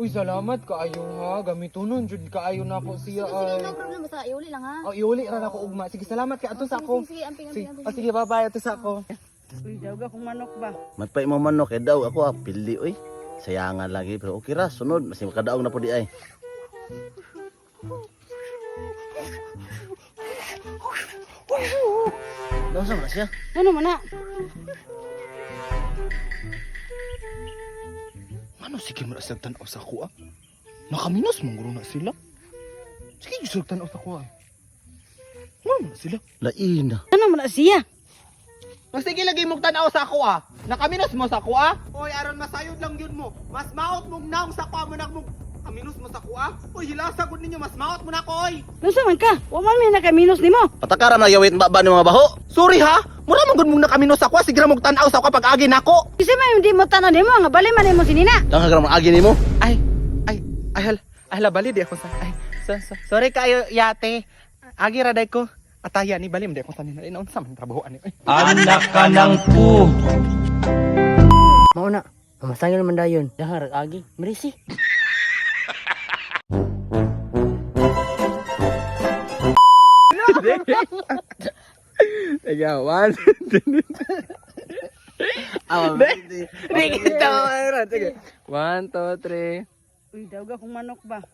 Uy, salamat kaayo ha. Gamitonon jud kaayo na ako siya Sige, ay. no problem. Basta iuli lang ha. Oh, iuli ra na ako ugma. Sige, salamat kay ato sa ako. Sige, amping. Sige, bye-bye ato sa ako. Uy, daw kung manok ba? Magpay mo manok eh daw ako pili oy. Sayangan lagi pero okay ra sunod masih makadaog na po di ay. Daw sa siya. Ano man na? Ano sige mo sa tan-aw sa ako ah? Nakaminos mong guro na sila. Sige, gusto tan-aw sa ako ah. Ano na sila? Lain na. Ano man na siya? Sige lagi mong tan-aw sa ako ah. Nakaminos mo sa ako ah. Oy, aron masayod lang yun mo. Mas maot mong naong sa ako mo nagmong kaminos mo sa ako ah. Oy, hilasa gud ninyo mas maot mo na ko oy. Nusa man ka? Wa man may nakaminos nimo. Patakara na yawit ba ni mga baho? Sorry ha. Mura mong gud mong nakaminos ako ah. Sige ra mong tan-aw sa ako pag agi nako. Kasi may hindi mo tanaw nimo nga bali man nimo sinina. Tang ka agi nimo. Ay, hala, bali di ako sa, sorry kayo, yate. Agi raday ko, ataya ni balim, di ako sa nila, inaon sa man trabahoan ni. Anak ka ng pu. Mauna, mamasangil man dayon. Dahar agi, merisi. Teka, one, di kita, sige. 1, 2, 3. Uy, daw kung manok ba?